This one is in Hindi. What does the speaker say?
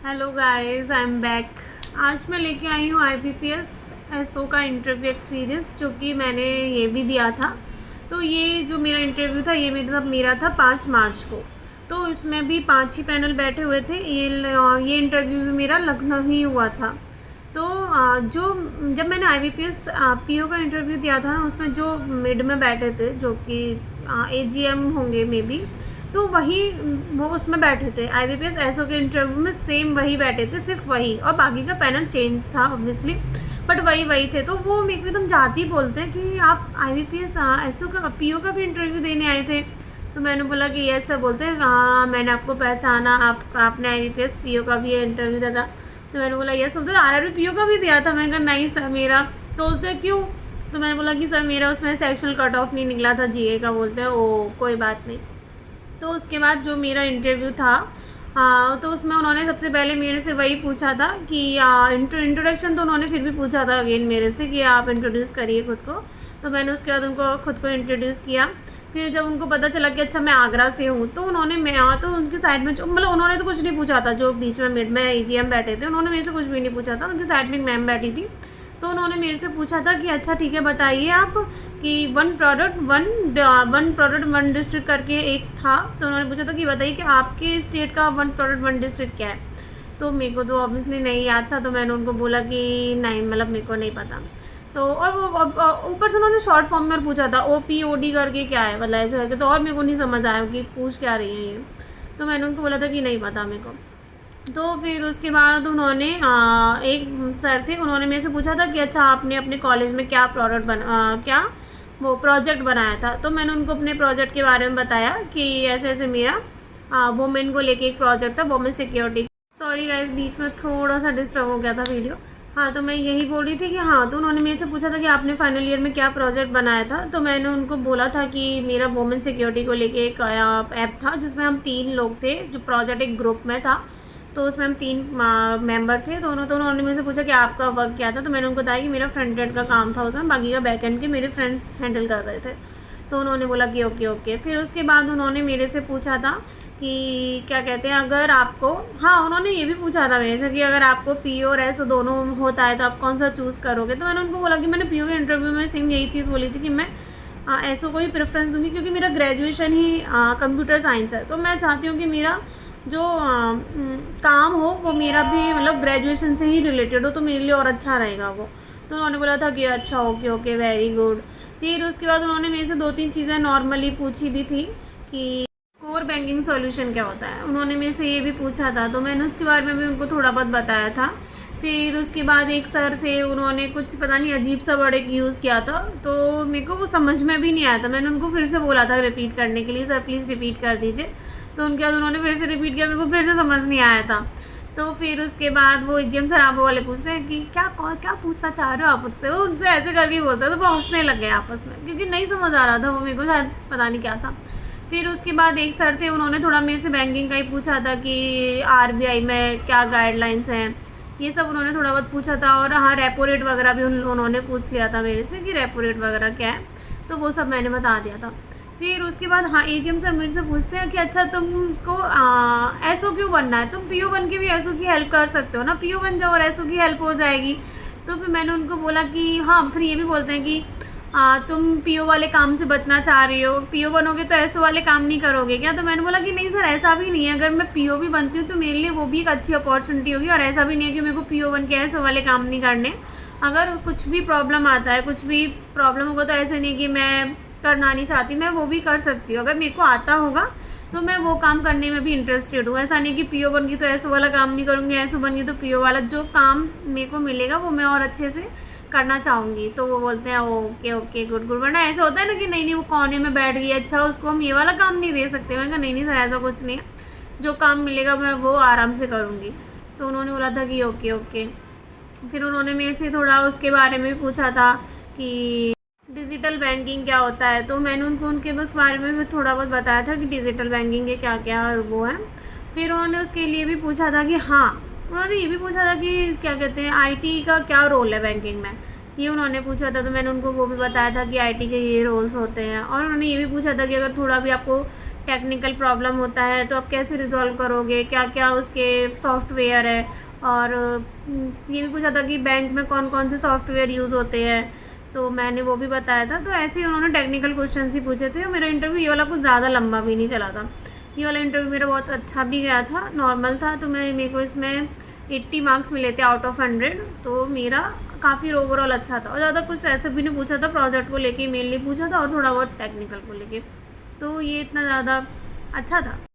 Hello guys, I am back. आज मैं लेके आई हूँ IBPS SO का इंटरव्यू एक्सपीरियंस, जो कि मैंने ये भी दिया था। तो ये जो मेरा इंटरव्यू था ये मेरा था 5 मार्च को। तो इसमें भी 5 ही पैनल बैठे हुए थे। ये इंटरव्यू भी मेरा लखनऊ ही हुआ था। तो जो जब मैंने IBPS PO का इंटरव्यू दिया था ना, उसमें जो मिड में बैठे थे, जो कि AGM होंगे मे बी, तो वही वो उसमें बैठे थे। IBPS SO के इंटरव्यू में सेम वही बैठे थे, सिर्फ वही, और बाकी का पैनल चेंज था ऑब्वियसली, बट वही थे। तो वो मेरे को एकदम जाती ही बोलते हैं कि आप IBPS SO का PO का भी इंटरव्यू देने आए थे। तो मैंने बोला कि ये सब बोलते हैं, हाँ मैंने आपको पहचाना, आपने IBPS PO का भी इंटरव्यू दिया था। तो मैंने बोला ये सब, RRB PO का भी दिया था। मैंने कहा नहीं सर मेरा। तो बोलते क्यों? तो मैंने बोला कि सर मेरा उसमें सेक्शनल कट ऑफ नहीं निकला था GA का। बोलते हैं ओ कोई बात नहीं। तो उसके बाद जो मेरा इंटरव्यू था, तो उसमें उन्होंने सबसे पहले मेरे से वही पूछा था कि इंट्रोडक्शन तो उन्होंने फिर भी पूछा था अगेन मेरे से कि आप इंट्रोड्यूस करिए खुद को। तो मैंने उसके बाद उनको खुद को इंट्रोड्यूस किया। फिर जब उनको पता चला कि अच्छा मैं आगरा से हूँ, तो तो उनकी साइड में जो मतलब उन्होंने तो कुछ नहीं पूछा था। जो बीच में मिड में AGM बैठे थे, उन्होंने मेरे से कुछ भी नहीं पूछा था। उनकी साइड में एक मैम बैठी थी, तो उन्होंने मेरे से पूछा था कि अच्छा ठीक है बताइए आप कि वन प्रोडक्ट वन डिस्ट्रिक्ट करके एक था। तो उन्होंने पूछा था कि बताइए कि आपके स्टेट का वन प्रोडक्ट वन डिस्ट्रिक्ट क्या है। तो मेरे को तो ऑब्वियसली नहीं याद था। तो मैंने उनको बोला कि नहीं, मतलब मेरे को नहीं पता। तो और वो ऊपर से उन्होंने शॉर्ट फॉर्म में पूछा था OPOD करके क्या है, मतलब ऐसे करके। तो और मेरे को नहीं समझ आया कि पूछ क्या रही है ये। तो मैंने उनको बोला था कि नहीं पता मेरे को। तो फिर उसके बाद उन्होंने एक सर थे, उन्होंने मेरे से पूछा था कि अच्छा आपने अपने कॉलेज में क्या क्या वो प्रोजेक्ट बनाया था। तो मैंने उनको अपने प्रोजेक्ट के बारे में बताया कि ऐसे ऐसे मेरा वुमेन को लेके एक प्रोजेक्ट था, वुमेन सिक्योरिटी। सॉरी गाइस, बीच में थोड़ा सा डिस्टर्ब हो गया था वीडियो। हाँ, तो मैं यही बोल रही थी कि हाँ, तो उन्होंने मेरे से पूछा था कि आपने फाइनल ईयर में क्या प्रोजेक्ट बनाया था। तो मैंने उनको बोला था कि मेरा वुमेन सिक्योरिटी को लेके एक ऐप था, जिसमें हम 3 लोग थे। जो प्रोजेक्ट एक ग्रुप में था, तो उसमें हम 3 मेंबर थे। तो उन्होंने मेरे से पूछा कि आपका वर्क क्या था। तो मैंने उनको बताया कि मेरा फ्रंट एंड का काम था उसमें, बाकी का बैक एंड के मेरे फ्रेंड्स हैंडल कर रहे थे। तो उन्होंने बोला कि ओके ओके। फिर उसके बाद उन्होंने मेरे से पूछा था कि क्या कहते हैं, अगर आपको, हाँ उन्होंने ये भी पूछा था मेरे से कि अगर आपको PO और SO दोनों होता है तो आप कौन सा चूज़ करोगे। तो मैंने उनको बोला कि मैंने PO के इंटरव्यू में सेम यही चीज़ बोली थी कि मैं SO को ही प्रेफरेंस दूंगी, क्योंकि मेरा ग्रेजुएशन ही कंप्यूटर साइंस है। तो मैं चाहती हूँ कि मेरा जो काम हो वो मेरा भी मतलब ग्रेजुएशन से ही रिलेटेड हो, तो मेरे लिए और अच्छा रहेगा वो। तो उन्होंने बोला था कि अच्छा ओके ओके वेरी गुड। फिर उसके बाद उन्होंने मेरे से 2-3 चीज़ें नॉर्मली पूछी भी थी कि कोर बैंकिंग सॉल्यूशन क्या होता है। उन्होंने मेरे से ये भी पूछा था, तो मैंने उसके बारे में भी उनको थोड़ा बहुत बताया था। फिर उसके बाद एक सर थे, उन्होंने कुछ पता नहीं अजीब सा वर्ड एक यूज़ किया था, तो मेरे को वो समझ में भी नहीं आया था। मैंने उनको फिर से बोला था रिपीट करने के लिए, सर प्लीज़ रिपीट कर दीजिए। तो उनके बाद उन्होंने फिर से रिपीट किया, मेरे को फिर से समझ नहीं आया था। तो फिर उसके बाद वो EGM सर आप वाले पूछते हैं कि क्या पूछना चाह रहे हो आप मुझसे। वो उनसे ऐसे करके बोलते हैं, तो वो हंसने लग गए आपस में, क्योंकि नहीं समझ आ रहा था वो मेरे को, शायद पता नहीं क्या था। फिर उसके बाद एक सर थे, उन्होंने थोड़ा मेरे से बैंकिंग का ही पूछा था कि RBI में क्या गाइडलाइंस हैं, ये सब उन्होंने थोड़ा बहुत पूछा था। और हाँ, रेपो रेट वगैरह भी उन्होंने पूछ लिया था मेरे से कि रेपो रेट वगैरह क्या है। तो वो सब मैंने बता दिया था। फिर उसके बाद हाँ, AGM सर मेरे से पूछते हैं कि अच्छा तुमको SO क्यों बनना है, तुम PO बन के भी SO की हेल्प कर सकते हो ना, PO बन जाओ और SO की हेल्प हो जाएगी। तो फिर मैंने उनको बोला कि हाँ, फिर ये भी बोलते हैं कि तुम PO वाले काम से बचना चाह रही हो, PO बनोगे तो SO वाले काम नहीं करोगे क्या। तो मैंने बोला कि नहीं सर, ऐसा भी नहीं है। अगर मैं PO भी बनती हूँ तो मेरे लिए वो भी एक अच्छी अपॉर्चुनिटी होगी, और ऐसा भी नहीं है कि मेरे को PO बन के SO वाले काम नहीं करने। अगर कुछ भी प्रॉब्लम आता है, कुछ भी प्रॉब्लम होगा, तो ऐसे नहीं कि मैं करना नहीं चाहती, मैं वो भी कर सकती हूँ। अगर मेरे को आता होगा तो मैं वो काम करने में भी इंटरेस्टेड हूँ। ऐसा नहीं कि PO बन गई तो SO वाला काम नहीं करूँगी, SO बन गई तो PO वाला। जो काम मेरे को मिलेगा वो मैं और अच्छे से करना चाहूँगी। तो वो बोलते हैं ओके ओके गुड गुड। वरना ऐसा होता है ना कि नहीं नहीं वो कोने में बैठ गई, अच्छा उसको हम ये वाला काम नहीं दे सकते। मैं कहा नहीं नहीं सर, ऐसा कुछ नहीं है, जो काम मिलेगा मैं वो आराम से करूँगी। तो उन्होंने बोला था कि ओके ओके। फिर उन्होंने मेरे से थोड़ा उसके बारे में पूछा था कि डिजिटल बैंकिंग क्या होता है। तो मैंने उनको उनके उस बारे में भी थोड़ा बहुत बताया था कि डिजिटल बैंकिंग के क्या क्या वो है। फिर उन्होंने उसके लिए भी पूछा था कि हाँ, उन्होंने ये भी पूछा था कि क्या कहते हैं IT का क्या रोल है बैंकिंग में, ये उन्होंने पूछा था। तो मैंने उनको वो भी बताया था कि IT के ये रोल्स होते हैं। और उन्होंने ये भी पूछा था कि अगर थोड़ा भी आपको टेक्निकल प्रॉब्लम होता है तो आप कैसे रिज़ॉल्व करोगे, क्या क्या उसके सॉफ्टवेयर है, और ये भी पूछा था कि बैंक में कौन कौन से सॉफ्टवेयर यूज़ होते हैं, तो मैंने वो भी बताया था। तो ऐसे ही उन्होंने टेक्निकल क्वेश्चन ही पूछे थे, और मेरा इंटरव्यू ये वाला कुछ ज़्यादा लंबा भी नहीं चला था। ये वाला इंटरव्यू मेरा बहुत अच्छा भी गया था, नॉर्मल था, तो मेरे को इसमें 80 मार्क्स मिले थे आउट ऑफ 100, तो मेरा काफ़ी ओवरऑल अच्छा था। और ज़्यादा कुछ ऐसे भी नहीं पूछा था, प्रोजेक्ट को लेके मेनली पूछा था और थोड़ा बहुत टेक्निकल को लेके, तो ये इतना ज़्यादा अच्छा था।